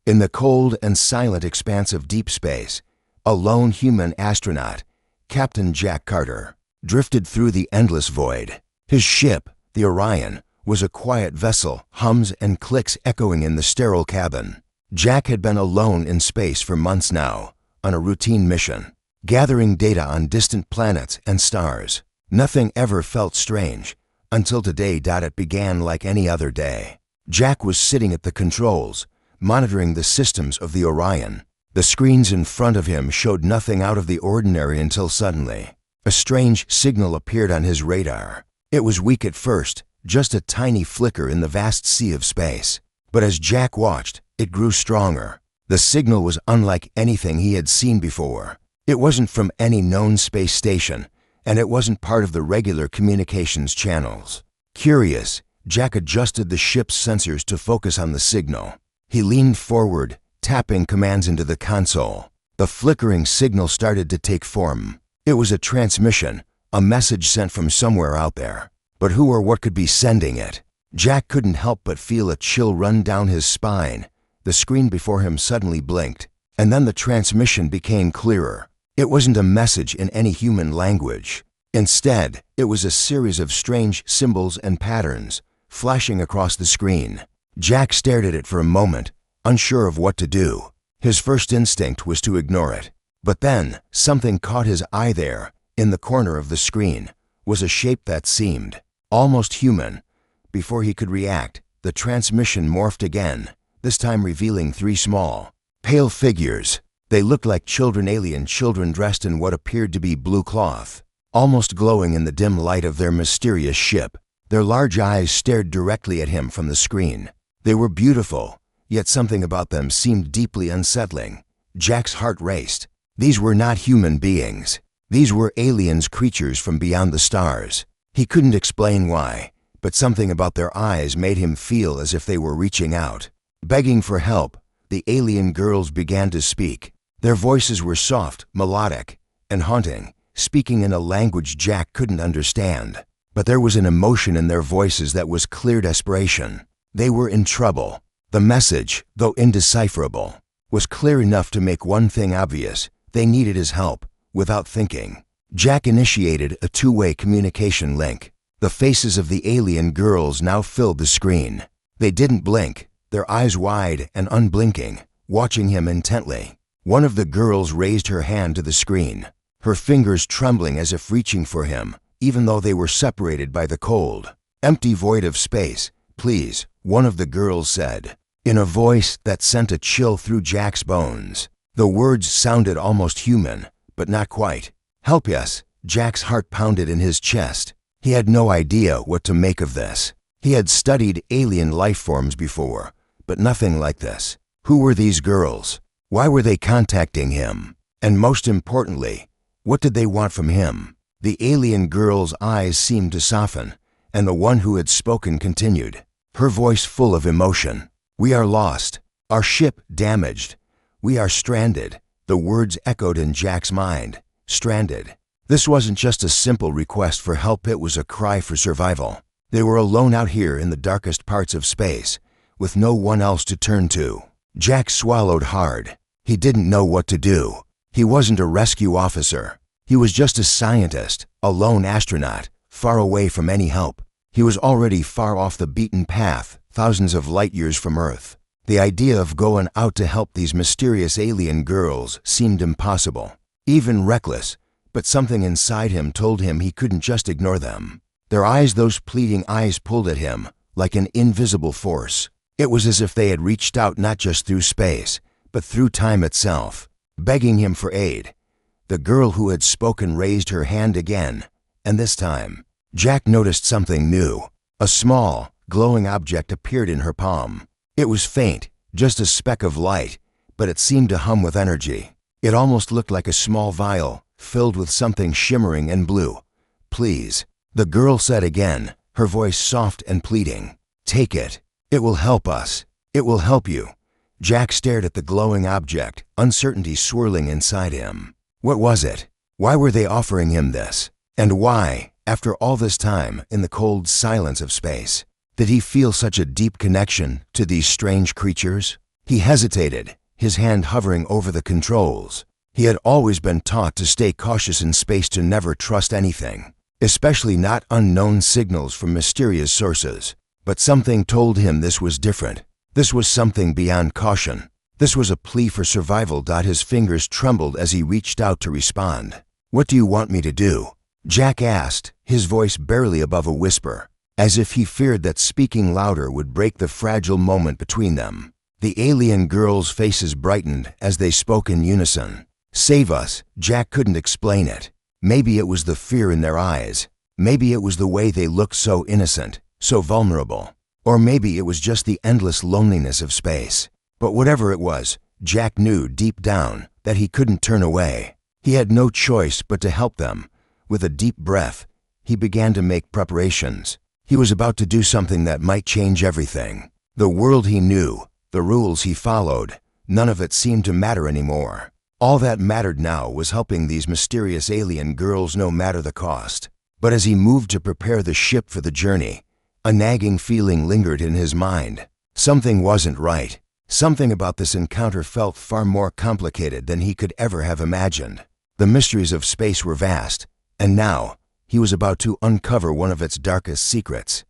In the cold and silent expanse of deep space, a lone human astronaut, Captain Jack Carter, drifted through the endless void. His ship, the Orion, was a quiet vessel, hums and clicks echoing in the sterile cabin. Jack had been alone in space for months now, on a routine mission, gathering data on distant planets and stars. Nothing ever felt strange, until today. It began like any other day. Jack was sitting at the controls, monitoring the systems of the Orion. The screens in front of him showed nothing out of the ordinary until suddenly, a strange signal appeared on his radar. It was weak at first, just a tiny flicker in the vast sea of space. But as Jack watched, it grew stronger. The signal was unlike anything he had seen before. It wasn't from any known space station, and it wasn't part of the regular communications channels. Curious, Jack adjusted the ship's sensors to focus on the signal. He leaned forward, tapping commands into the console. The flickering signal started to take form. It was a transmission, a message sent from somewhere out there. But who or what could be sending it? Jack couldn't help but feel a chill run down his spine. The screen before him suddenly blinked, and then the transmission became clearer. It wasn't a message in any human language. Instead, it was a series of strange symbols and patterns, flashing across the screen. Jack stared at it for a moment, unsure of what to do. His first instinct was to ignore it. But then, something caught his eye there. In the corner of the screen was a shape that seemed almost human. Before he could react, the transmission morphed again, this time revealing three small, pale figures. They looked like alien children dressed in what appeared to be blue cloth, almost glowing in the dim light of their mysterious ship. Their large eyes stared directly at him from the screen. They were beautiful, yet something about them seemed deeply unsettling. Jack's heart raced. These were not human beings. These were aliens, creatures from beyond the stars. He couldn't explain why, but something about their eyes made him feel as if they were reaching out. Begging for help, the alien girls began to speak. Their voices were soft, melodic, and haunting, speaking in a language Jack couldn't understand. But there was an emotion in their voices that was clear desperation. They were in trouble. The message, though indecipherable, was clear enough to make one thing obvious. They needed his help. Without thinking, Jack initiated a two-way communication link. The faces of the alien girls now filled the screen. They didn't blink, their eyes wide and unblinking, watching him intently. One of the girls raised her hand to the screen, her fingers trembling as if reaching for him, even though they were separated by the cold, empty void of space. "Please," one of the girls said, in a voice that sent a chill through Jack's bones. The words sounded almost human, but not quite. "Help us." Jack's heart pounded in his chest. He had no idea what to make of this. He had studied alien life forms before, but nothing like this. Who were these girls? Why were they contacting him? And most importantly, what did they want from him? The alien girl's eyes seemed to soften, and the one who had spoken continued, her voice full of emotion. "We are lost. Our ship damaged. We are stranded." The words echoed in Jack's mind. Stranded. This wasn't just a simple request for help, it was a cry for survival. They were alone out here in the darkest parts of space, with no one else to turn to. Jack swallowed hard. He didn't know what to do. He wasn't a rescue officer. He was just a scientist, a lone astronaut, far away from any help. He was already far off the beaten path, thousands of light years from Earth. The idea of going out to help these mysterious alien girls seemed impossible, even reckless, but something inside him told him he couldn't just ignore them. Their eyes, those pleading eyes, pulled at him like an invisible force. It was as if they had reached out not just through space, but through time itself, begging him for aid. The girl who had spoken raised her hand again, and this time, Jack noticed something new. A small, glowing object appeared in her palm. It was faint, just a speck of light, but it seemed to hum with energy. It almost looked like a small vial, filled with something shimmering and blue. "Please," the girl said again, her voice soft and pleading. "Take it. It will help us. It will help you." Jack stared at the glowing object, uncertainty swirling inside him. What was it? Why were they offering him this? And why, after all this time, in the cold silence of space, did he feel such a deep connection to these strange creatures? He hesitated, his hand hovering over the controls. He had always been taught to stay cautious in space, to never trust anything, especially not unknown signals from mysterious sources. But something told him this was different. This was something beyond caution. This was a plea for survival. His fingers trembled as he reached out to respond. "What do you want me to do?" Jack asked, his voice barely above a whisper, as if he feared that speaking louder would break the fragile moment between them. The alien girls' faces brightened as they spoke in unison. "Save us." Jack couldn't explain it. Maybe it was the fear in their eyes. Maybe it was the way they looked, so innocent, so vulnerable. Or maybe it was just the endless loneliness of space. But whatever it was, Jack knew deep down that he couldn't turn away. He had no choice but to help them. With a deep breath, he began to make preparations. He was about to do something that might change everything. The world he knew, the rules he followed, none of it seemed to matter anymore. All that mattered now was helping these mysterious alien girls, no matter the cost. But as he moved to prepare the ship for the journey, a nagging feeling lingered in his mind. Something wasn't right. Something about this encounter felt far more complicated than he could ever have imagined. The mysteries of space were vast, and now he was about to uncover one of its darkest secrets.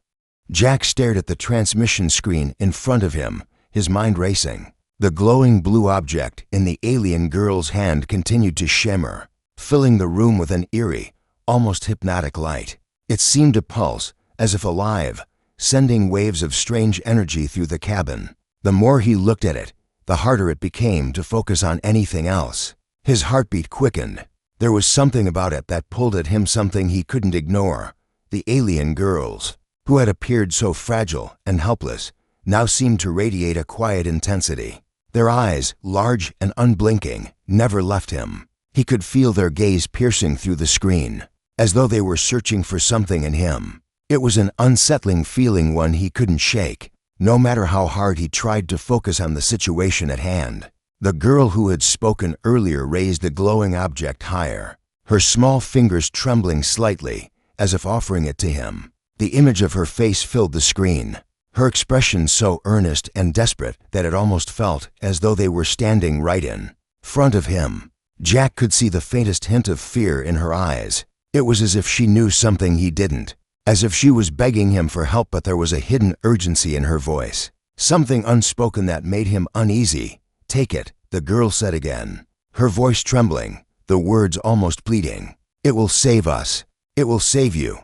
Jack stared at the transmission screen in front of him, his mind racing. The glowing blue object in the alien girl's hand continued to shimmer, filling the room with an eerie, almost hypnotic light. It seemed to pulse, as if alive, sending waves of strange energy through the cabin. The more he looked at it, the harder it became to focus on anything else. His heartbeat quickened. There was something about it that pulled at him, something he couldn't ignore. The alien girls, who had appeared so fragile and helpless, now seemed to radiate a quiet intensity. Their eyes, large and unblinking, never left him. He could feel their gaze piercing through the screen, as though they were searching for something in him. It was an unsettling feeling, one he couldn't shake, no matter how hard he tried to focus on the situation at hand. The girl who had spoken earlier raised the glowing object higher, her small fingers trembling slightly, as if offering it to him. The image of her face filled the screen, her expression so earnest and desperate that it almost felt as though they were standing right in front of him. Jack could see the faintest hint of fear in her eyes. It was as if she knew something he didn't, as if she was begging him for help, but there was a hidden urgency in her voice, something unspoken that made him uneasy. "Take it," the girl said again, her voice trembling, the words almost pleading. "It will save us. It will save you."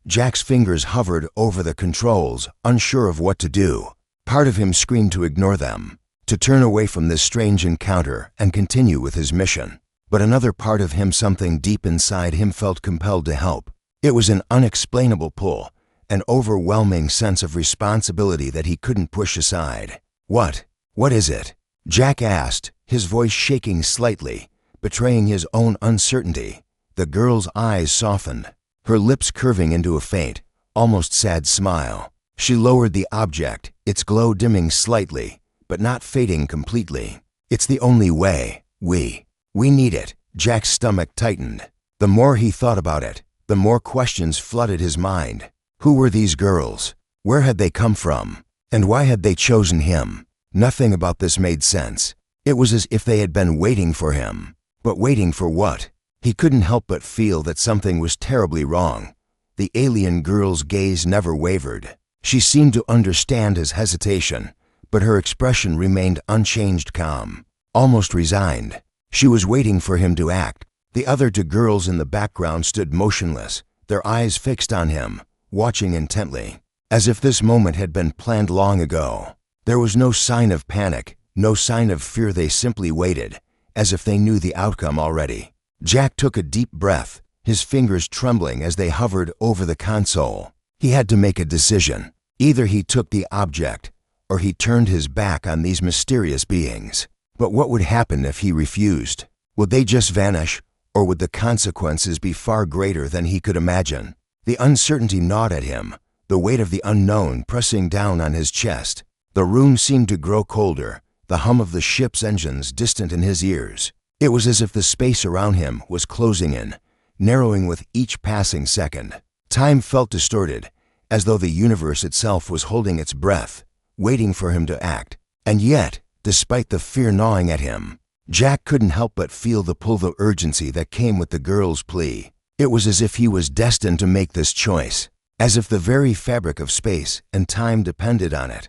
Jack's fingers hovered over the controls, unsure of what to do. Part of him screamed to ignore them, to turn away from this strange encounter and continue with his mission. But another part of him, something deep inside him, felt compelled to help. It was an unexplainable pull, an overwhelming sense of responsibility that he couldn't push aside. What is it?" Jack asked, his voice shaking slightly, betraying his own uncertainty. The girl's eyes softened, her lips curving into a faint, almost sad smile. She lowered the object, its glow dimming slightly, but not fading completely. "It's the only way. We need it." Jack's stomach tightened. The more he thought about it, the more questions flooded his mind. Who were these girls? Where had they come from? And why had they chosen him? Nothing about this made sense. It was as if they had been waiting for him. But waiting for what? He couldn't help but feel that something was terribly wrong. The alien girl's gaze never wavered. She seemed to understand his hesitation, but her expression remained unchanged, calm, almost resigned. She was waiting for him to act. The other two girls in the background stood motionless, their eyes fixed on him, watching intently, as if this moment had been planned long ago. There was no sign of panic, no sign of fear. They simply waited, as if they knew the outcome already. Jack took a deep breath, his fingers trembling as they hovered over the console. He had to make a decision. Either he took the object, or he turned his back on these mysterious beings. But what would happen if he refused? Would they just vanish? Or would the consequences be far greater than he could imagine? The uncertainty gnawed at him, the weight of the unknown pressing down on his chest. The room seemed to grow colder, the hum of the ship's engines distant in his ears. It was as if the space around him was closing in, narrowing with each passing second. Time felt distorted, as though the universe itself was holding its breath, waiting for him to act. And yet, despite the fear gnawing at him. Jack couldn't help but feel the pull of urgency that came with the girl's plea. It was as if he was destined to make this choice, as if the very fabric of space and time depended on it.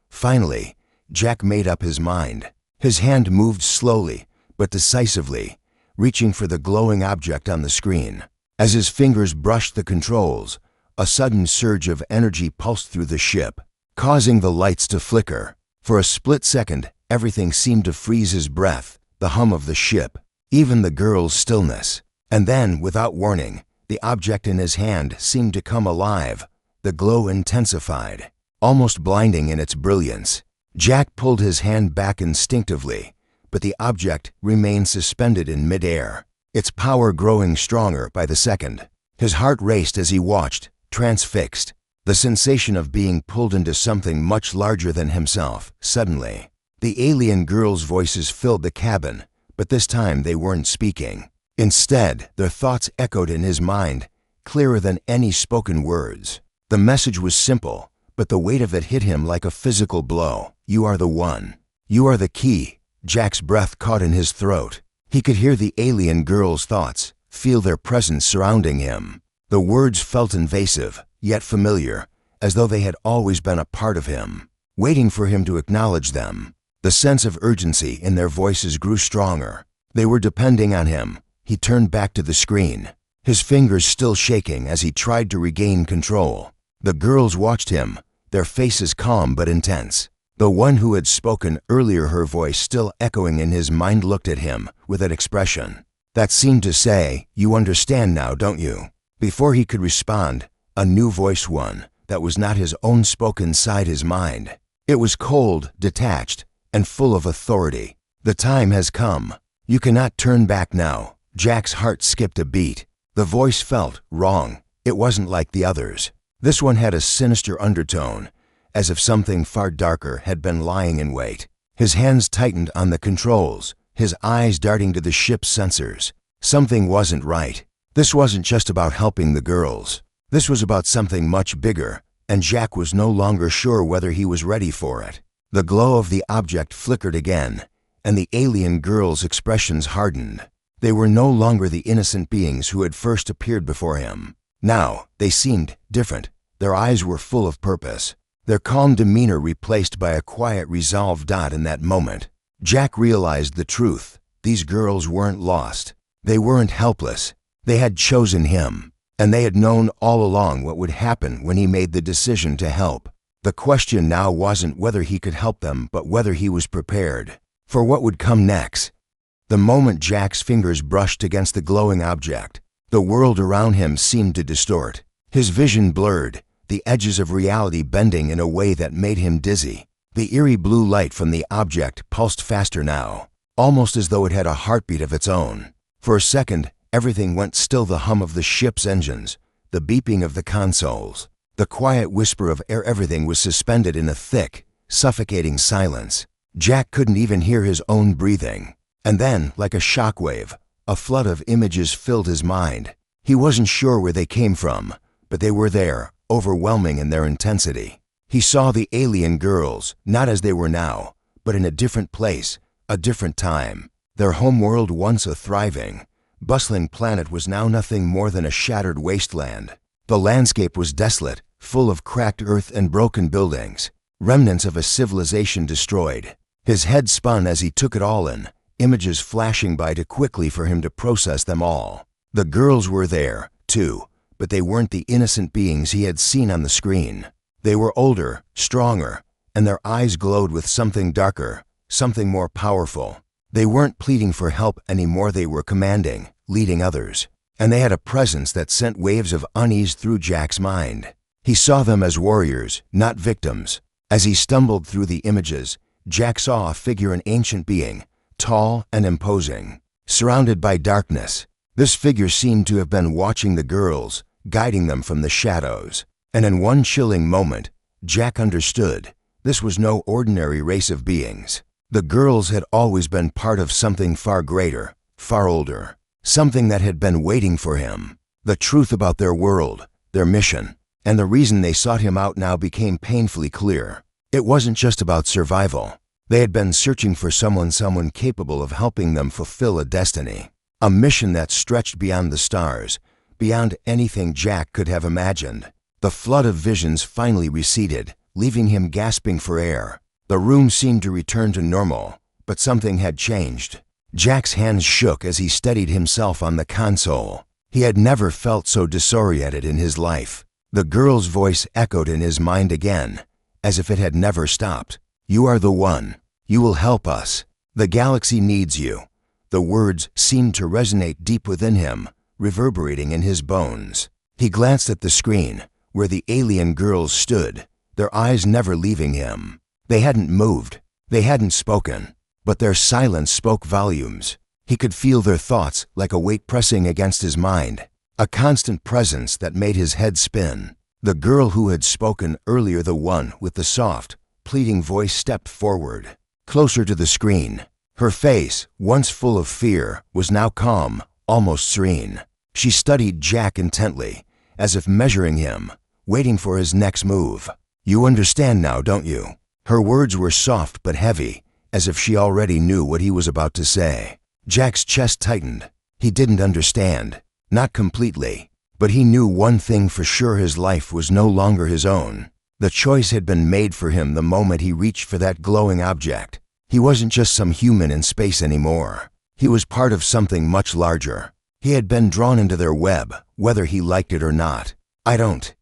Finally, Jack made up his mind. His hand moved slowly, but decisively, reaching for the glowing object on the screen. As his fingers brushed the controls, a sudden surge of energy pulsed through the ship, causing the lights to flicker. For a split second, everything seemed to freeze: his breath, the hum of the ship, even the girl's stillness. And then, without warning, the object in his hand seemed to come alive. The glow intensified, almost blinding in its brilliance. Jack pulled his hand back instinctively, but the object remained suspended in midair, its power growing stronger by the second. His heart raced as he watched, transfixed, the sensation of being pulled into something much larger than himself. Suddenly, the alien girls' voices filled the cabin, but this time they weren't speaking. Instead, their thoughts echoed in his mind, clearer than any spoken words. The message was simple, but the weight of it hit him like a physical blow. "You are the one. You are the key." Jack's breath caught in his throat. He could hear the alien girl's thoughts, feel their presence surrounding him. The words felt invasive, yet familiar, as though they had always been a part of him, waiting for him to acknowledge them. The sense of urgency in their voices grew stronger. They were depending on him. He turned back to the screen, his fingers still shaking as he tried to regain control. The girls watched him, their faces calm but intense. The one who had spoken earlier, her voice still echoing in his mind, looked at him with an expression that seemed to say, "You understand now, don't you?" Before he could respond, a new voice, one that was not his own, spoke inside his mind. It was cold, detached, and full of authority. "The time has come. You cannot turn back now." Jack's heart skipped a beat. The voice felt wrong. It wasn't like the others. This one had a sinister undertone, as if something far darker had been lying in wait. His hands tightened on the controls, his eyes darting to the ship's sensors. Something wasn't right. This wasn't just about helping the girls. This was about something much bigger, and Jack was no longer sure whether he was ready for it. The glow of the object flickered again, and the alien girls' expressions hardened. They were no longer the innocent beings who had first appeared before him. Now, they seemed different. Their eyes were full of purpose, their calm demeanor replaced by a quiet resolve. In that moment, Jack realized the truth. These girls weren't lost. They weren't helpless. They had chosen him, and they had known all along what would happen when he made the decision to help. The question now wasn't whether he could help them, but whether he was prepared for what would come next. The moment Jack's fingers brushed against the glowing object, the world around him seemed to distort. His vision blurred, the edges of reality bending in a way that made him dizzy. The eerie blue light from the object pulsed faster now, almost as though it had a heartbeat of its own. For a second, everything went still: the hum of the ship's engines, the beeping of the consoles, the quiet whisper of air. Everything was suspended in a thick, suffocating silence. Jack couldn't even hear his own breathing. And then, like a shockwave, a flood of images filled his mind. He wasn't sure where they came from, but they were there, overwhelming in their intensity. He saw the alien girls, not as they were now, but in a different place, a different time. Their homeworld, once a thriving, bustling planet, was now nothing more than a shattered wasteland. The landscape was desolate, full of cracked earth and broken buildings, remnants of a civilization destroyed. His head spun as he took it all in, images flashing by too quickly for him to process them all. The girls were there, too, but they weren't the innocent beings he had seen on the screen. They were older, stronger, and their eyes glowed with something darker, something more powerful. They weren't pleading for help anymore. They were commanding, leading others. And they had a presence that sent waves of unease through Jack's mind. He saw them as warriors, not victims. As he stumbled through the images, Jack saw a figure, an ancient being, tall and imposing, surrounded by darkness. This figure seemed to have been watching the girls, guiding them from the shadows. And in one chilling moment, Jack understood this was no ordinary race of beings. The girls had always been part of something far greater, far older, something that had been waiting for him. The truth about their world, their mission, and the reason they sought him out now became painfully clear. It wasn't just about survival. They had been searching for someone capable of helping them fulfill a destiny. A mission that stretched beyond the stars, beyond anything Jack could have imagined. The flood of visions finally receded, leaving him gasping for air. The room seemed to return to normal, but something had changed. Jack's hands shook as he steadied himself on the console. He had never felt so disoriented in his life. The girl's voice echoed in his mind again, as if it had never stopped. "You are the one. You will help us. The galaxy needs you." The words seemed to resonate deep within him, reverberating in his bones. He glanced at the screen, where the alien girls stood, their eyes never leaving him. They hadn't moved. They hadn't spoken. But their silence spoke volumes. He could feel their thoughts like a weight pressing against his mind, a constant presence that made his head spin. The girl who had spoken earlier, the one with the soft, pleading voice, stepped forward, closer to the screen. Her face, once full of fear, was now calm, almost serene. She studied Jack intently, as if measuring him, waiting for his next move. "You understand now, don't you?" Her words were soft but heavy, as if she already knew what he was about to say. Jack's chest tightened. He didn't understand, not completely, but he knew one thing for sure: his life was no longer his own. The choice had been made for him the moment he reached for that glowing object. He wasn't just some human in space anymore. He was part of something much larger. He had been drawn into their web, whether he liked it or not. I don't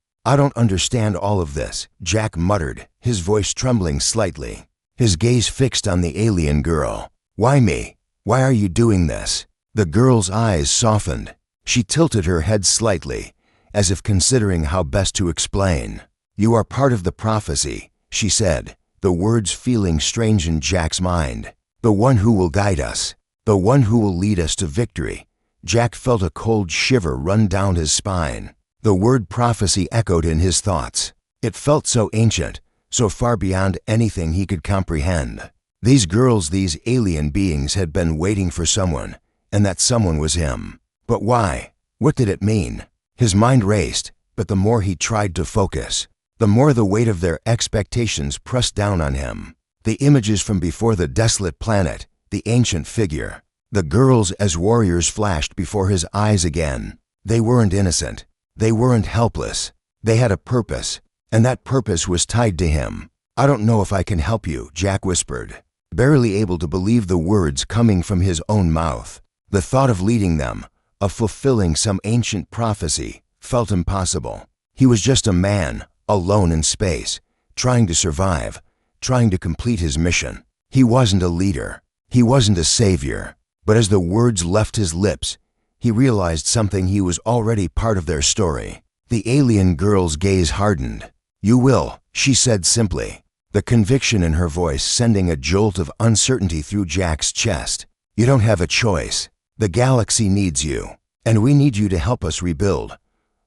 understand all of this," Jack muttered, his voice trembling slightly. His gaze fixed on the alien girl. "Why me? Why are you doing this?" The girl's eyes softened. She tilted her head slightly, as if considering how best to explain. "You are part of the prophecy," she said, the words feeling strange in Jack's mind. "The one who will guide us. The one who will lead us to victory." Jack felt a cold shiver run down his spine. The word prophecy echoed in his thoughts. It felt so ancient, so far beyond anything he could comprehend. These girls, these alien beings, had been waiting for someone, and that someone was him. But why? What did it mean? His mind raced, but the more he tried to focus, the more the weight of their expectations pressed down on him. The images from before the desolate planet, the ancient figure, the girls as warriors flashed before his eyes again. They weren't innocent. They weren't helpless. They had a purpose, and that purpose was tied to him. "I don't know if I can help you," Jack whispered, barely able to believe the words coming from his own mouth. The thought of leading them, of fulfilling some ancient prophecy, felt impossible. He was just a man, alone in space, trying to survive, trying to complete his mission. He wasn't a leader. He wasn't a savior. But as the words left his lips, he realized something: he was already part of their story. The alien girl's gaze hardened. "You will," she said simply, the conviction in her voice sending a jolt of uncertainty through Jack's chest. "You don't have a choice. The galaxy needs you, and we need you to help us rebuild."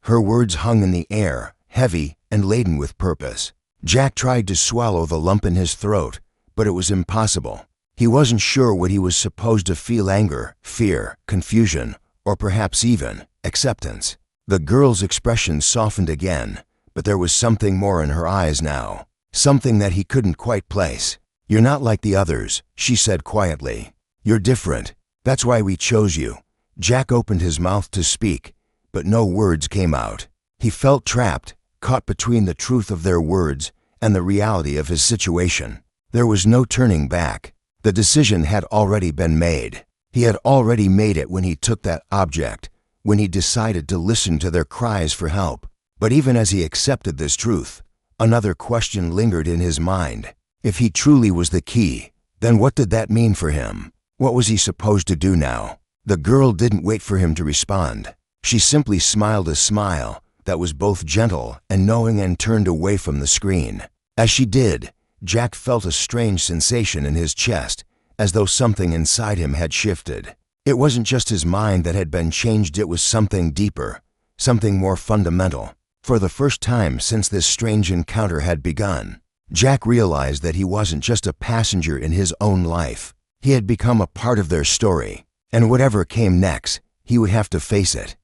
Her words hung in the air, heavy and laden with purpose. Jack tried to swallow the lump in his throat, but it was impossible. He wasn't sure what he was supposed to feel: anger, fear, confusion, or perhaps even acceptance. The girl's expression softened again, but there was something more in her eyes now, something that he couldn't quite place. "You're not like the others," she said quietly. "You're different. That's why we chose you." Jack opened his mouth to speak, but no words came out. He felt trapped, caught between the truth of their words and the reality of his situation. There was no turning back. The decision had already been made. He had already made it when he took that object, when he decided to listen to their cries for help. But even as he accepted this truth, another question lingered in his mind. If he truly was the key, then what did that mean for him? What was he supposed to do now? The girl didn't wait for him to respond. She simply smiled a smile that was both gentle and knowing, and turned away from the screen. As she did, Jack felt a strange sensation in his chest, as though something inside him had shifted. It wasn't just his mind that had been changed, it was something deeper, something more fundamental. For the first time since this strange encounter had begun, Jack realized that he wasn't just a passenger in his own life. He had become a part of their story, and whatever came next, he would have to face it.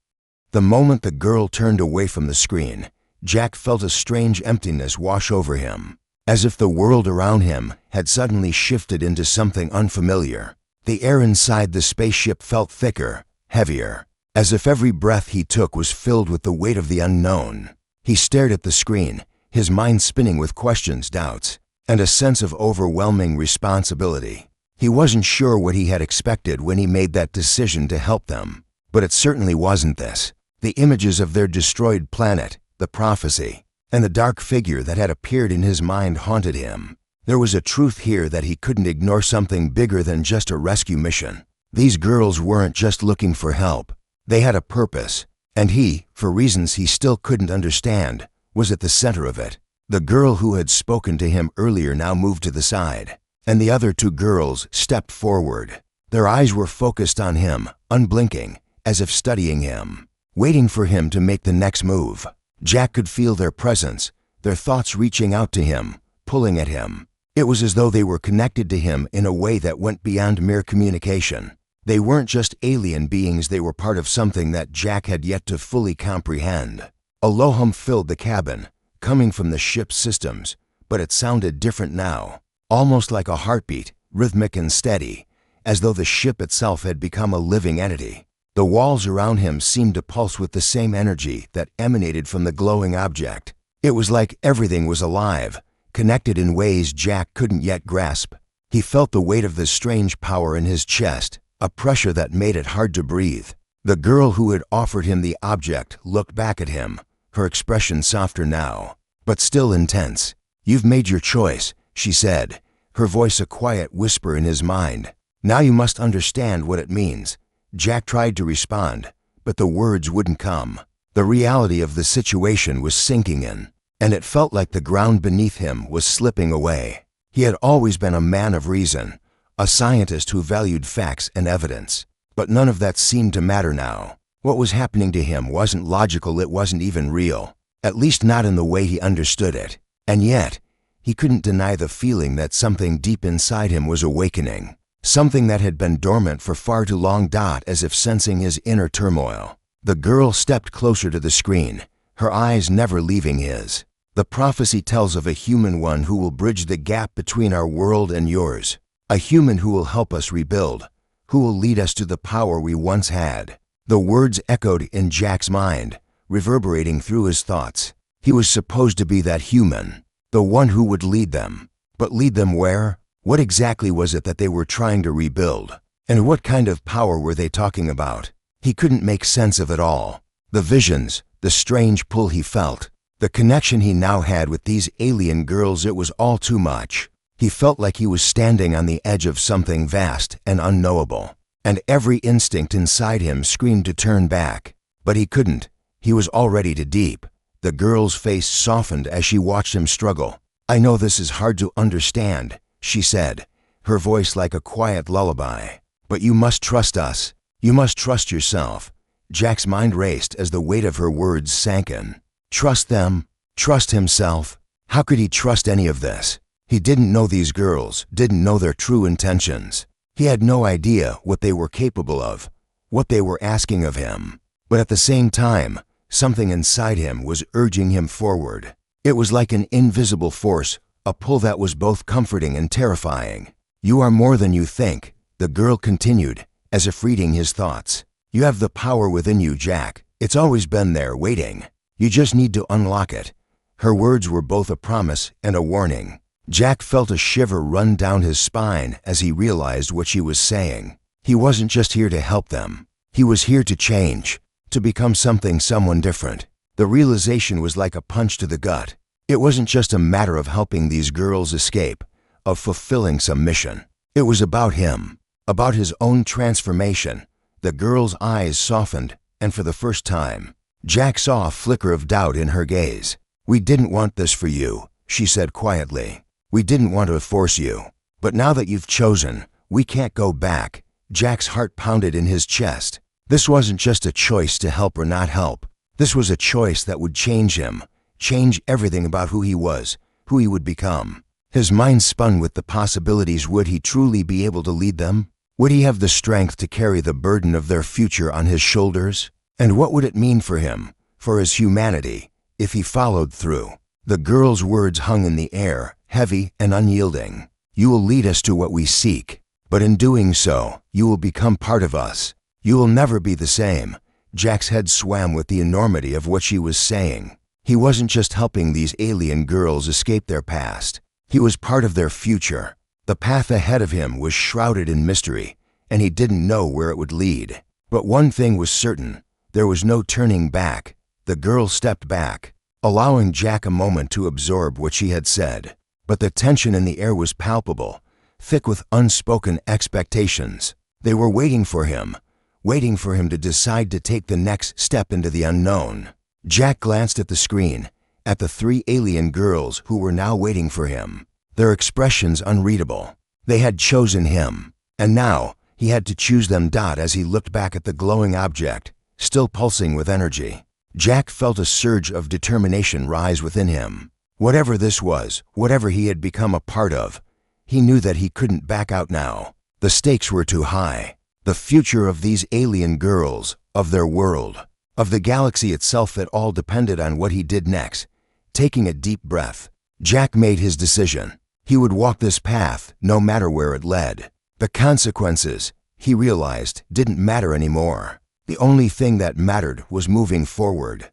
The moment the girl turned away from the screen, Jack felt a strange emptiness wash over him. as if the world around him had suddenly shifted into something unfamiliar. The air inside the spaceship felt thicker, heavier, as if every breath he took was filled with the weight of the unknown. He stared at the screen, his mind spinning with questions, doubts, and a sense of overwhelming responsibility. He wasn't sure what he had expected when he made that decision to help them, but it certainly wasn't this. The images of their destroyed planet, the prophecy, and the dark figure that had appeared in his mind haunted him. There was a truth here that he couldn't ignore, something bigger than just a rescue mission. These girls weren't just looking for help. They had a purpose, and he, for reasons he still couldn't understand, was at the center of it. The girl who had spoken to him earlier now moved to the side, and the other two girls stepped forward. Their eyes were focused on him, unblinking, as if studying him, waiting for him to make the next move. Jack could feel their presence, their thoughts reaching out to him, pulling at him. It was as though they were connected to him in a way that went beyond mere communication. They weren't just alien beings, they were part of something that Jack had yet to fully comprehend. A low hum filled the cabin, coming from the ship's systems, but it sounded different now, almost like a heartbeat, rhythmic and steady, as though the ship itself had become a living entity. The walls around him seemed to pulse with the same energy that emanated from the glowing object. It was like everything was alive, connected in ways Jack couldn't yet grasp. He felt the weight of this strange power in his chest, a pressure that made it hard to breathe. The girl who had offered him the object looked back at him, her expression softer now, but still intense. "You've made your choice," she said, her voice a quiet whisper in his mind. "Now you must understand what it means." Jack tried to respond, but the words wouldn't come. The reality of the situation was sinking in, and it felt like the ground beneath him was slipping away. He had always been a man of reason, a scientist who valued facts and evidence, but none of that seemed to matter now. What was happening to him wasn't logical, it wasn't even real, at least not in the way he understood it. And yet, he couldn't deny the feeling that something deep inside him was awakening, something that had been dormant for far too long. As if sensing his inner turmoil, the girl stepped closer to the screen, her eyes never leaving his. "The prophecy tells of a human one who will bridge the gap between our world and yours, a human who will help us rebuild, who will lead us to the power we once had." The words echoed in Jack's mind, reverberating through his thoughts. He was supposed to be that human, the one who would lead them. But lead them where? What exactly was it that they were trying to rebuild? And what kind of power were they talking about? He couldn't make sense of it all. The visions, the strange pull he felt, the connection he now had with these alien girls, it was all too much. He felt like he was standing on the edge of something vast and unknowable, and every instinct inside him screamed to turn back. But he couldn't. He was already too deep. The girl's face softened as she watched him struggle. "I know this is hard to understand," she said, her voice like a quiet lullaby. "But you must trust us. You must trust yourself." Jack's mind raced as the weight of her words sank in. Trust them? Trust himself? How could he trust any of this? He didn't know these girls, didn't know their true intentions. He had no idea what they were capable of, what they were asking of him. But at the same time, something inside him was urging him forward. It was like an invisible force, a pull that was both comforting and terrifying. "You are more than you think," the girl continued, as if reading his thoughts. "You have the power within you, Jack. It's always been there, waiting. You just need to unlock it." Her words were both a promise and a warning. Jack felt a shiver run down his spine as he realized what she was saying. He wasn't just here to help them. He was here to change, to become someone different. The realization was like a punch to the gut. It wasn't just a matter of helping these girls escape, of fulfilling some mission. It was about him, about his own transformation. The girl's eyes softened, and for the first time, Jack saw a flicker of doubt in her gaze. "We didn't want this for you," she said quietly. "We didn't want to force you. But now that you've chosen, we can't go back." Jack's heart pounded in his chest. This wasn't just a choice to help or not help. This was a choice that would change him, change everything about who he was, who he would become. His mind spun with the possibilities. Would he truly be able to lead them? Would he have the strength to carry the burden of their future on his shoulders? And what would it mean for him, for his humanity, if he followed through? The girl's words hung in the air, heavy and unyielding. You will lead us to what we seek, but in doing so, you will become part of us. You will never be the same. Jack's head swam with the enormity of what she was saying. He wasn't just helping these alien girls escape their past. He was part of their future. The path ahead of him was shrouded in mystery, and he didn't know where it would lead. But one thing was certain. There was no turning back. The girl stepped back, allowing Jack a moment to absorb what she had said. But the tension in the air was palpable, thick with unspoken expectations. They were waiting for him to decide to take the next step into the unknown. Jack glanced at the screen, at the 3 alien girls who were now waiting for him. Their expressions unreadable. They had chosen him, and now he had to choose them. As he looked back at the glowing object, still pulsing with energy, Jack felt a surge of determination rise within him. Whatever this was, whatever he had become a part of, he knew that he couldn't back out now. The stakes were too high. The future of these alien girls, of their world, of the galaxy itself, it all depended on what he did next. Taking a deep breath, Jack made his decision. He would walk this path no matter where it led. The consequences, he realized, didn't matter anymore. The only thing that mattered was moving forward.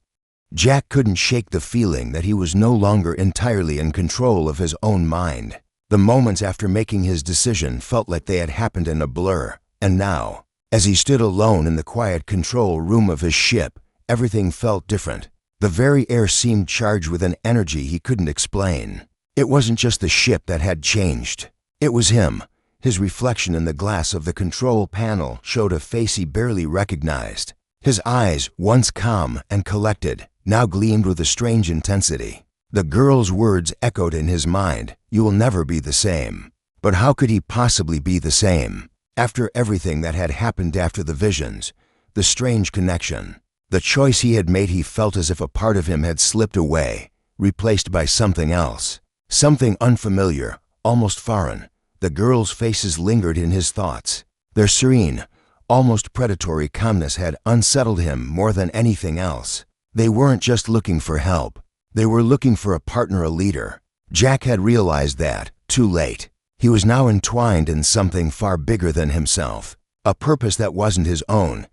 Jack couldn't shake the feeling that he was no longer entirely in control of his own mind. The moments after making his decision felt like they had happened in a blur. And now, as he stood alone in the quiet control room of his ship, everything felt different. The very air seemed charged with an energy he couldn't explain. It wasn't just the ship that had changed. It was him. His reflection in the glass of the control panel showed a face he barely recognized. His eyes, once calm and collected, now gleamed with a strange intensity. The girl's words echoed in his mind, "You will never be the same." But how could he possibly be the same? After everything that had happened, after the visions, the strange connection, the choice he had made, he felt as if a part of him had slipped away, replaced by something else. Something unfamiliar, almost foreign. The girls' faces lingered in his thoughts. Their serene, almost predatory calmness had unsettled him more than anything else. They weren't just looking for help. They were looking for a partner, a leader. Jack had realized that, too late. He was now entwined in something far bigger than himself, a purpose that wasn't his own,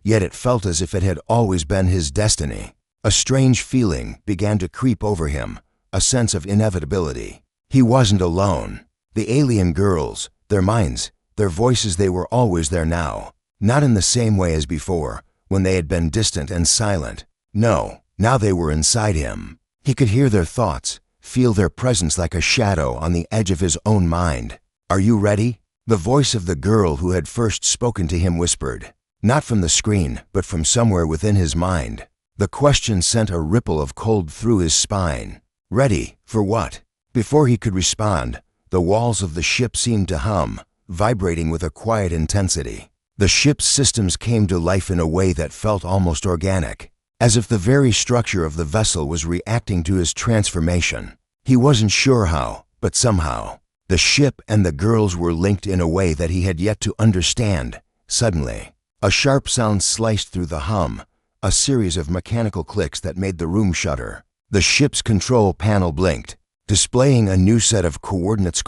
yet it felt as if it had always been his destiny. A strange feeling began to creep over him, a sense of inevitability. He wasn't alone. The alien girls, their minds, their voices, they were always there now. Not in the same way as before, when they had been distant and silent. No, now they were inside him. He could hear their thoughts, feel their presence like a shadow on the edge of his own mind. "Are you ready?" The voice of the girl who had first spoken to him whispered, not from the screen, but from somewhere within his mind. The question sent a ripple of cold through his spine. Ready for what? Before he could respond, the walls of the ship seemed to hum, vibrating with a quiet intensity. The ship's systems came to life in a way that felt almost organic, as if the very structure of the vessel was reacting to his transformation. He wasn't sure how, but somehow, the ship and the girls were linked in a way that he had yet to understand. Suddenly, a sharp sound sliced through the hum, a series of mechanical clicks that made the room shudder. The ship's control panel blinked, displaying a new set of coordinates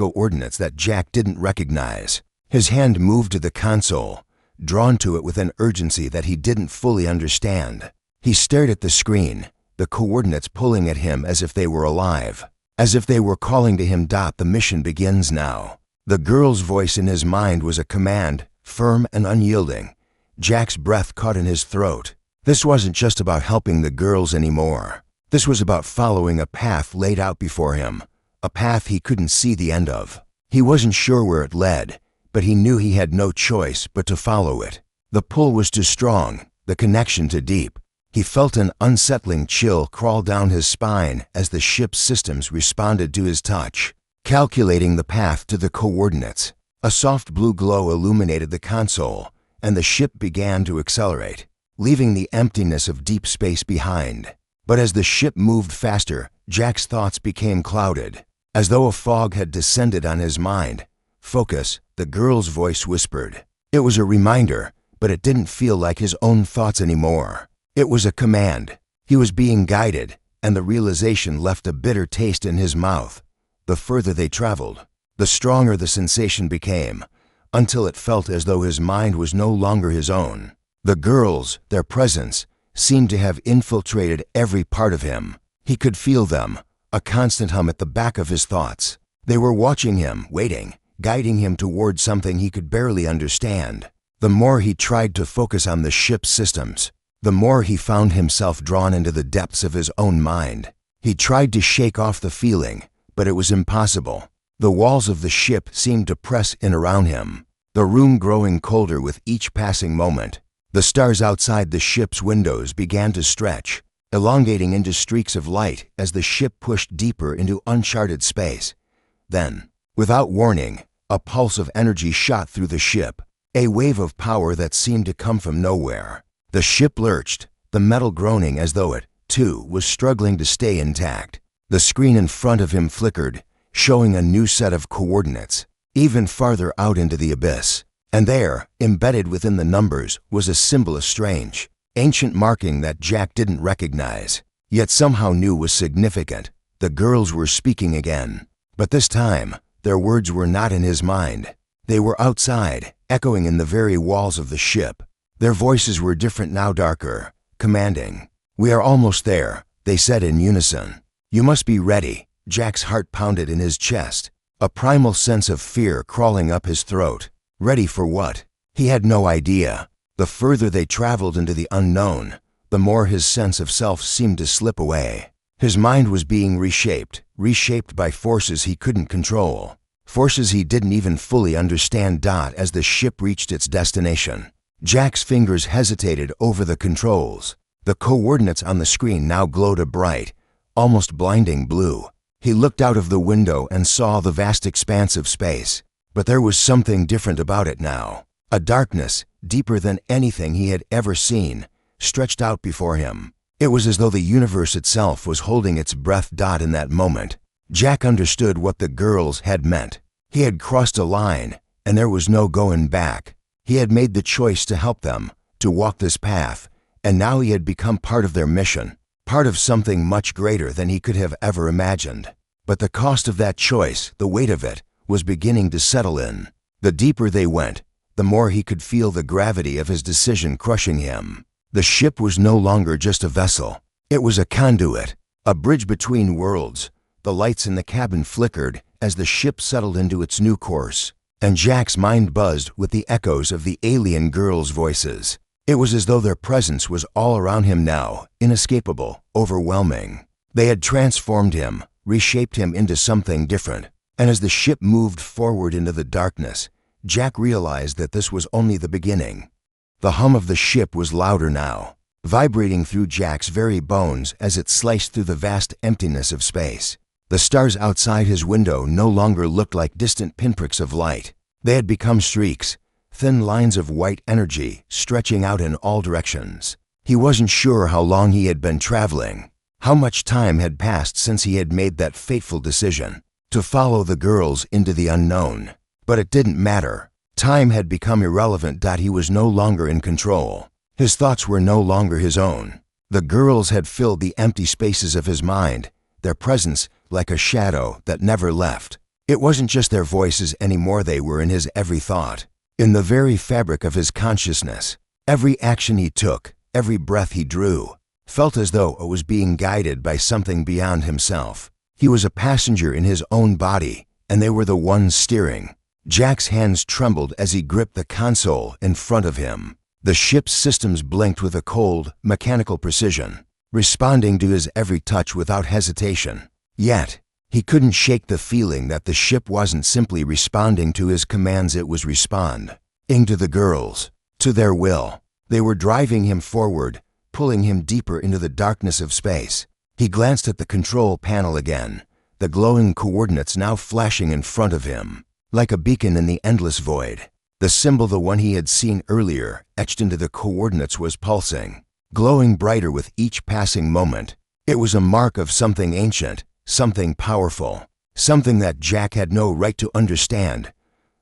that Jack didn't recognize. His hand moved to the console, drawn to it with an urgency that he didn't fully understand. He stared at the screen, the coordinates pulling at him as if they were alive, as if they were calling to him. "The mission begins now." The girl's voice in his mind was a command, firm and unyielding. Jack's breath caught in his throat. This wasn't just about helping the girls anymore. This was about following a path laid out before him, a path he couldn't see the end of. He wasn't sure where it led, but he knew he had no choice but to follow it. The pull was too strong, the connection too deep. He felt an unsettling chill crawl down his spine as the ship's systems responded to his touch, calculating the path to the coordinates. A soft blue glow illuminated the console, and the ship began to accelerate, leaving the emptiness of deep space behind. But as the ship moved faster, Jack's thoughts became clouded, as though a fog had descended on his mind. "Focus," the girl's voice whispered. It was a reminder, but it didn't feel like his own thoughts anymore. It was a command. He was being guided, and the realization left a bitter taste in his mouth. the further they traveled, the stronger the sensation became, until it felt as though his mind was no longer his own. The girls, their presence, seemed to have infiltrated every part of him. He could feel them, a constant hum at the back of his thoughts. They were watching him, waiting, guiding him toward something he could barely understand. The more he tried to focus on the ship's systems, the more he found himself drawn into the depths of his own mind. He tried to shake off the feeling, but it was impossible. The walls of the ship seemed to press in around him, the room growing colder with each passing moment. The stars outside the ship's windows began to stretch, elongating into streaks of light as the ship pushed deeper into uncharted space. Then, without warning, a pulse of energy shot through the ship, a wave of power that seemed to come from nowhere. The ship lurched, the metal groaning as though it, too, was struggling to stay intact. The screen in front of him flickered, showing a new set of coordinates, even farther out into the abyss. And there, embedded within the numbers, was a symbol, a strange, ancient marking that Jack didn't recognize, yet somehow knew was significant. The girls were speaking again, but this time, their words were not in his mind. They were outside, echoing in the very walls of the ship. Their voices were different now, darker, commanding. "We are almost there," they said in unison. "You must be ready." Jack's heart pounded in his chest, a primal sense of fear crawling up his throat. Ready for what? He had no idea. The further they traveled into the unknown, the more his sense of self seemed to slip away. His mind was being reshaped by forces he couldn't control, forces he didn't even fully understand. As the ship reached its destination, Jack's fingers hesitated over the controls. The coordinates on the screen now glowed a bright, almost blinding blue. He looked out of the window and saw the vast expanse of space. But there was something different about it now. A darkness, deeper than anything he had ever seen, stretched out before him. It was as though the universe itself was holding its breath. In that moment, Jack understood what the girls had meant. He had crossed a line, and there was no going back. He had made the choice to help them, to walk this path, and now he had become part of their mission, part of something much greater than he could have ever imagined. But the cost of that choice, the weight of it, was beginning to settle in. The deeper they went, the more he could feel the gravity of his decision crushing him. The ship was no longer just a vessel. It was a conduit, a bridge between worlds. The lights in the cabin flickered as the ship settled into its new course, and Jack's mind buzzed with the echoes of the alien girls' voices. It was as though their presence was all around him now, inescapable, overwhelming. They had transformed him, reshaped him into something different. And as the ship moved forward into the darkness, Jack realized that this was only the beginning. The hum of the ship was louder now, vibrating through Jack's very bones as it sliced through the vast emptiness of space. The stars outside his window no longer looked like distant pinpricks of light. They had become streaks, thin lines of white energy stretching out in all directions. He wasn't sure how long he had been traveling, how much time had passed since he had made that fateful decision to follow the girls into the unknown. But it didn't matter. Time had become irrelevant. He was no longer in control. His thoughts were no longer his own. The girls had filled the empty spaces of his mind, their presence like a shadow that never left. It wasn't just their voices anymore, they were in his every thought, in the very fabric of his consciousness. Every action he took, every breath he drew, felt as though it was being guided by something beyond himself. He was a passenger in his own body, and they were the ones steering. Jack's hands trembled as he gripped the console in front of him. The ship's systems blinked with a cold, mechanical precision, responding to his every touch without hesitation. Yet, he couldn't shake the feeling that the ship wasn't simply responding to his commands, it was responding to the girls, to their will. They were driving him forward, pulling him deeper into the darkness of space. He glanced at the control panel again, the glowing coordinates now flashing in front of him, like a beacon in the endless void. The symbol, the one he had seen earlier, etched into the coordinates, was pulsing, glowing brighter with each passing moment. It was a mark of something ancient, something powerful, something that Jack had no right to understand.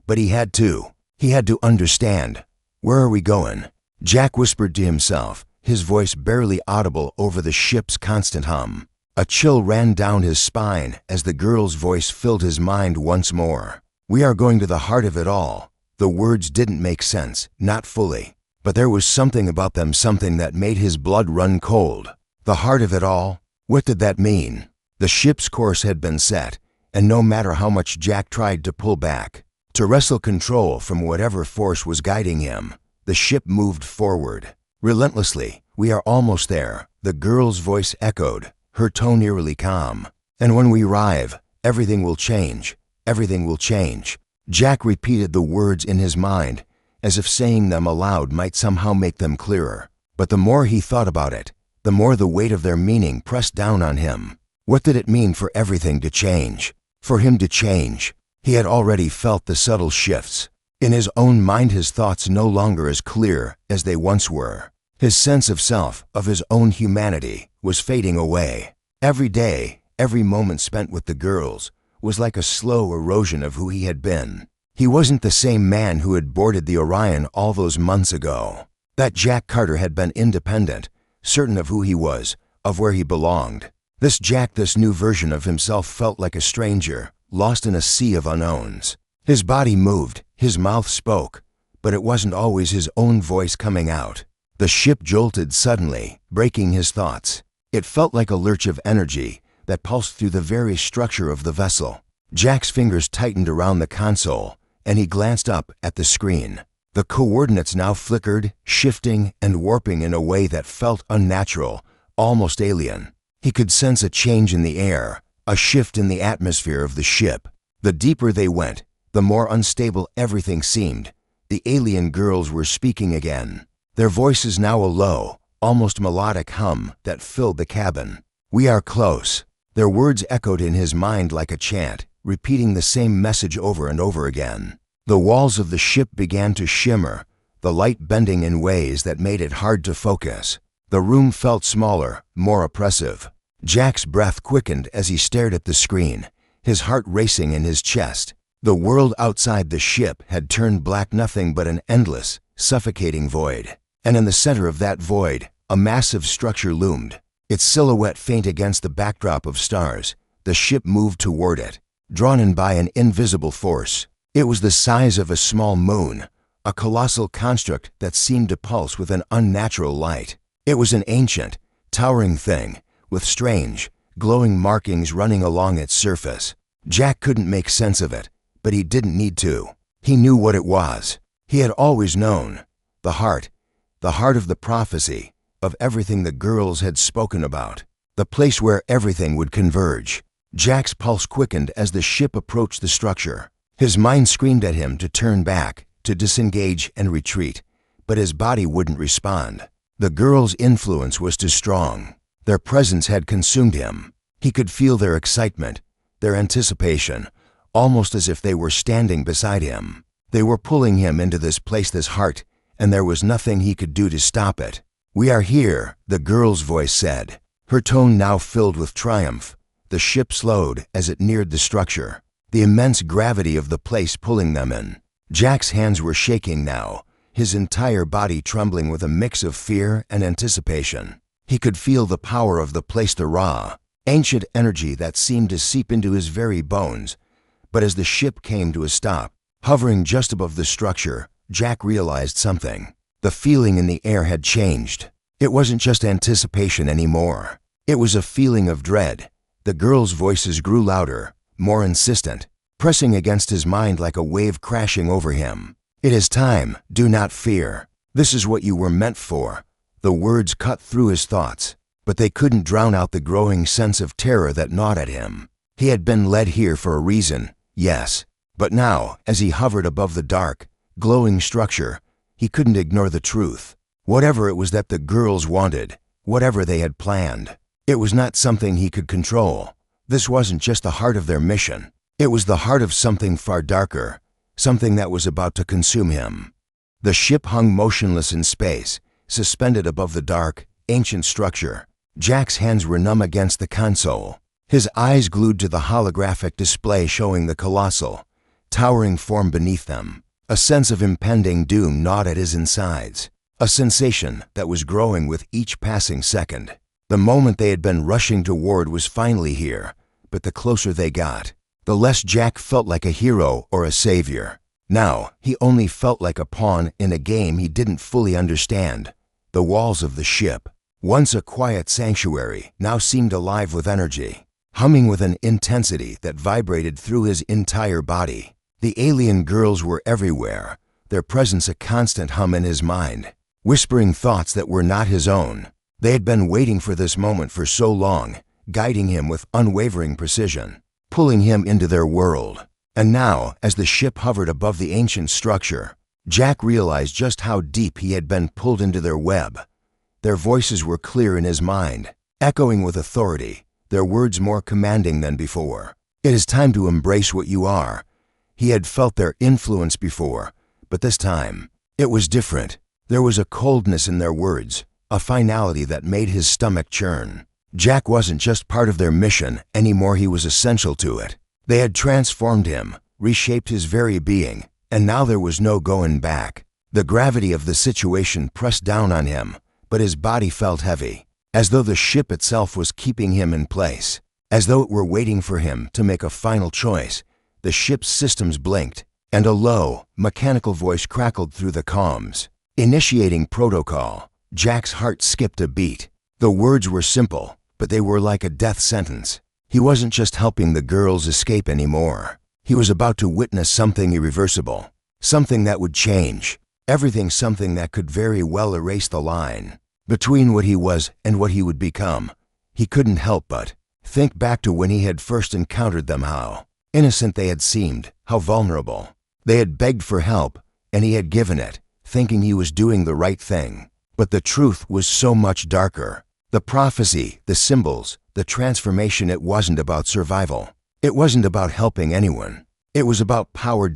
But he had to. He had to understand. "Where are we going?" Jack whispered to himself, his voice barely audible over the ship's constant hum. A chill ran down his spine as the girl's voice filled his mind once more. "We are going to the heart of it all." The words didn't make sense, not fully, but there was something about them, something that made his blood run cold. The heart of it all? What did that mean? The ship's course had been set, and no matter how much Jack tried to pull back, to wrestle control from whatever force was guiding him, the ship moved forward. Relentlessly. "We are almost there," the girl's voice echoed, her tone eerily calm. "And when we arrive, everything will change. Everything will change." Jack repeated the words in his mind, as if saying them aloud might somehow make them clearer. But the more he thought about it, the more the weight of their meaning pressed down on him. What did it mean for everything to change? For him to change? He had already felt the subtle shifts. In his own mind, his thoughts no longer as clear as they once were. His sense of self, of his own humanity, was fading away. Every day, every moment spent with the girls, was like a slow erosion of who he had been. He wasn't the same man who had boarded the Orion all those months ago. That Jack Carter had been independent, certain of who he was, of where he belonged. This Jack, this new version of himself, felt like a stranger, lost in a sea of unknowns. His body moved, his mouth spoke, but it wasn't always his own voice coming out. The ship jolted suddenly, breaking his thoughts. It felt like a lurch of energy that pulsed through the very structure of the vessel. Jack's fingers tightened around the console, and he glanced up at the screen. The coordinates now flickered, shifting and warping in a way that felt unnatural, almost alien. He could sense a change in the air, a shift in the atmosphere of the ship. The deeper they went, the more unstable everything seemed. The alien girls were speaking again, their voices now a low, almost melodic hum that filled the cabin. "We are close." Their words echoed in his mind like a chant, repeating the same message over and over again. The walls of the ship began to shimmer, the light bending in ways that made it hard to focus. The room felt smaller, more oppressive. Jack's breath quickened as he stared at the screen, his heart racing in his chest. The world outside the ship had turned black, nothing but an endless, suffocating void. And in the center of that void, a massive structure loomed, its silhouette faint against the backdrop of stars. The ship moved toward it, drawn in by an invisible force. It was the size of a small moon, a colossal construct that seemed to pulse with an unnatural light. It was an ancient, towering thing, with strange, glowing markings running along its surface. Jack couldn't make sense of it, but he didn't need to. He knew what it was. He had always known. The heart of the prophecy, of everything the girls had spoken about. The place where everything would converge. Jack's pulse quickened as the ship approached the structure. His mind screamed at him to turn back, to disengage and retreat, but his body wouldn't respond. The girls' influence was too strong. Their presence had consumed him. He could feel their excitement, their anticipation, almost as if they were standing beside him. They were pulling him into this place, this heart, and there was nothing he could do to stop it. "We are here," the girl's voice said, her tone now filled with triumph. The ship slowed as it neared the structure, the immense gravity of the place pulling them in. Jack's hands were shaking now, his entire body trembling with a mix of fear and anticipation. He could feel the power of the place, the raw, ancient energy that seemed to seep into his very bones. But as the ship came to a stop, hovering just above the structure, Jack realized something. The feeling in the air had changed. It wasn't just anticipation anymore. It was a feeling of dread. The girls' voices grew louder, more insistent, pressing against his mind like a wave crashing over him. "It is time. Do not fear. This is what you were meant for." The words cut through his thoughts, but they couldn't drown out the growing sense of terror that gnawed at him. He had been led here for a reason, yes, but now, as he hovered above the dark, glowing structure, he couldn't ignore the truth. Whatever it was that the girls wanted, whatever they had planned, it was not something he could control. This wasn't just the heart of their mission. It was the heart of something far darker, something that was about to consume him. The ship hung motionless in space, suspended above the dark, ancient structure. Jack's hands were numb against the console, his eyes glued to the holographic display showing the colossal, towering form beneath them. A sense of impending doom gnawed at his insides, a sensation that was growing with each passing second. The moment they had been rushing toward was finally here, but the closer they got, the less Jack felt like a hero or a savior. Now, he only felt like a pawn in a game he didn't fully understand. The walls of the ship, once a quiet sanctuary, now seemed alive with energy, humming with an intensity that vibrated through his entire body. The alien girls were everywhere, their presence a constant hum in his mind, whispering thoughts that were not his own. They had been waiting for this moment for so long, guiding him with unwavering precision, pulling him into their world. And now, as the ship hovered above the ancient structure, Jack realized just how deep he had been pulled into their web. Their voices were clear in his mind, echoing with authority, their words more commanding than before. It is time to embrace what you are. He had felt their influence before, but this time, it was different. There was a coldness in their words, a finality that made his stomach churn. Jack wasn't just part of their mission anymore, he was essential to it. They had transformed him, reshaped his very being, and now there was no going back. The gravity of the situation pressed down on him, but his body felt heavy, as though the ship itself was keeping him in place, as though it were waiting for him to make a final choice. The ship's systems blinked, and a low, mechanical voice crackled through the comms. Initiating protocol. Jack's heart skipped a beat. The words were simple, but they were like a death sentence. He wasn't just helping the girls escape anymore. He was about to witness something irreversible, something that would change everything, something that could very well erase the line between what he was and what he would become. He couldn't help but think back to when he had first encountered them, how innocent they had seemed, how vulnerable. They had begged for help, and he had given it, thinking he was doing the right thing. But the truth was so much darker. The prophecy, the symbols, the transformation, it wasn't about survival. It wasn't about helping anyone. It was about power.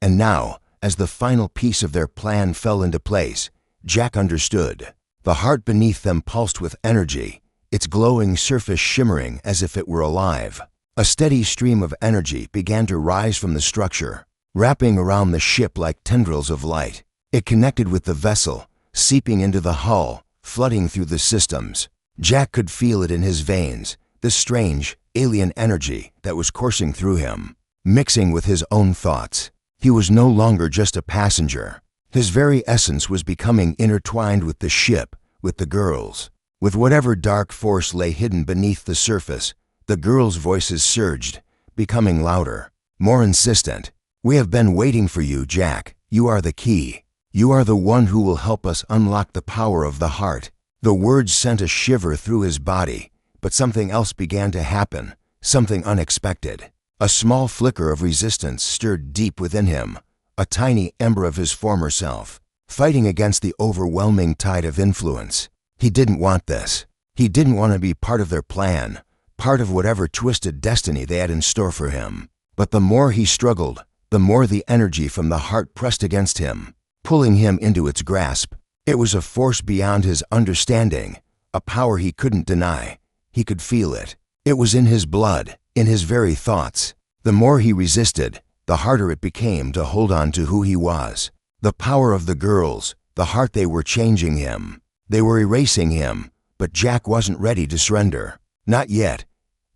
And now, as the final piece of their plan fell into place, Jack understood. The heart beneath them pulsed with energy, its glowing surface shimmering as if it were alive. A steady stream of energy began to rise from the structure, wrapping around the ship like tendrils of light. It connected with the vessel, seeping into the hull, flooding through the systems. Jack could feel it in his veins, this strange, alien energy that was coursing through him, mixing with his own thoughts. He was no longer just a passenger. His very essence was becoming intertwined with the ship, with the girls, with whatever dark force lay hidden beneath the surface. The girls' voices surged, becoming louder, more insistent. "We have been waiting for you, Jack. You are the key. You are the one who will help us unlock the power of the heart." The words sent a shiver through his body, but something else began to happen, something unexpected. A small flicker of resistance stirred deep within him, a tiny ember of his former self, fighting against the overwhelming tide of influence. He didn't want this. He didn't want to be part of their plan, part of whatever twisted destiny they had in store for him. But the more he struggled, the more the energy from the heart pressed against him, pulling him into its grasp. It was a force beyond his understanding, a power he couldn't deny. He could feel it. It was in his blood, in his very thoughts. The more he resisted, the harder it became to hold on to who he was. The power of the girls, the heart, they were changing him. They were erasing him, but Jack wasn't ready to surrender. Not yet.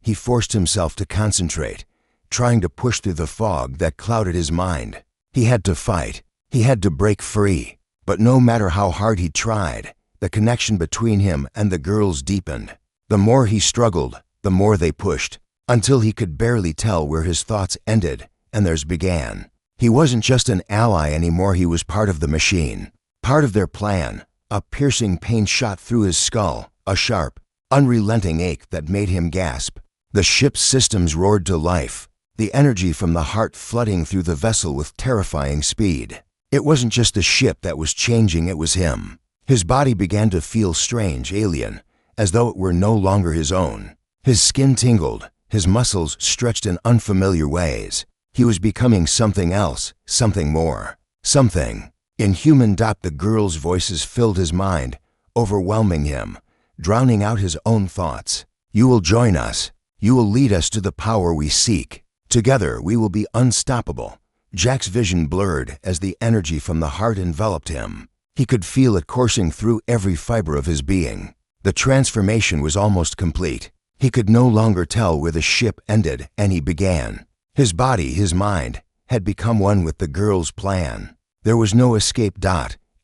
He forced himself to concentrate, trying to push through the fog that clouded his mind. He had to fight. He had to break free. But no matter how hard he tried, the connection between him and the girls deepened. The more he struggled, the more they pushed, until he could barely tell where his thoughts ended and theirs began. He wasn't just an ally anymore, he was part of the machine, part of their plan. A piercing pain shot through his skull, a sharp, unrelenting ache that made him gasp. The ship's systems roared to life, the energy from the heart flooding through the vessel with terrifying speed. It wasn't just the ship that was changing, it was him. His body began to feel strange, alien, as though it were no longer his own. His skin tingled, his muscles stretched in unfamiliar ways. He was becoming something else, something more, something inhuman. The girls' voices filled his mind, overwhelming him, drowning out his own thoughts. "You will join us. You will lead us to the power we seek. Together we will be unstoppable." Jack's vision blurred as the energy from the heart enveloped him. He could feel it coursing through every fiber of his being. The transformation was almost complete. He could no longer tell where the ship ended and he began. His body, his mind, had become one with the girl's plan. There was no escape.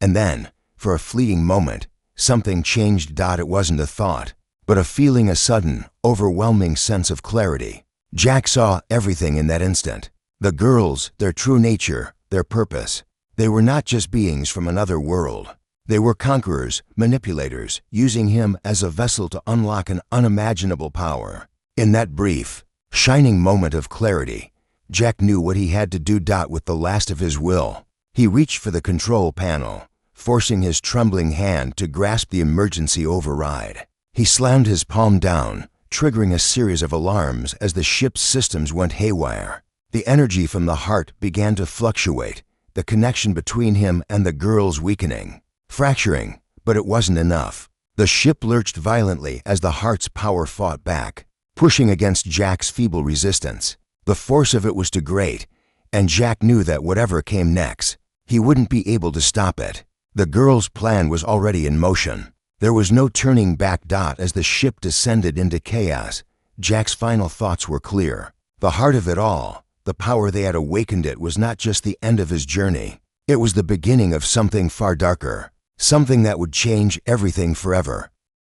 And then, for a fleeting moment, something changed. It wasn't a thought, but a feeling, a sudden, overwhelming sense of clarity. Jack saw everything in that instant. The girls, their true nature, their purpose. They were not just beings from another world. They were conquerors, manipulators, using him as a vessel to unlock an unimaginable power. In that brief, shining moment of clarity, Jack knew what he had to do. With the last of his will, he reached for the control panel, forcing his trembling hand to grasp the emergency override. He slammed his palm down, triggering a series of alarms as the ship's systems went haywire. The energy from the heart began to fluctuate, the connection between him and the girls weakening, fracturing, but it wasn't enough. The ship lurched violently as the heart's power fought back, pushing against Jack's feeble resistance. The force of it was too great, and Jack knew that whatever came next, he wouldn't be able to stop it. The girl's plan was already in motion. There was no turning back. As the ship descended into chaos, Jack's final thoughts were clear. The heart of it all, the power they had awakened, it was not just the end of his journey. It was the beginning of something far darker, something that would change everything forever.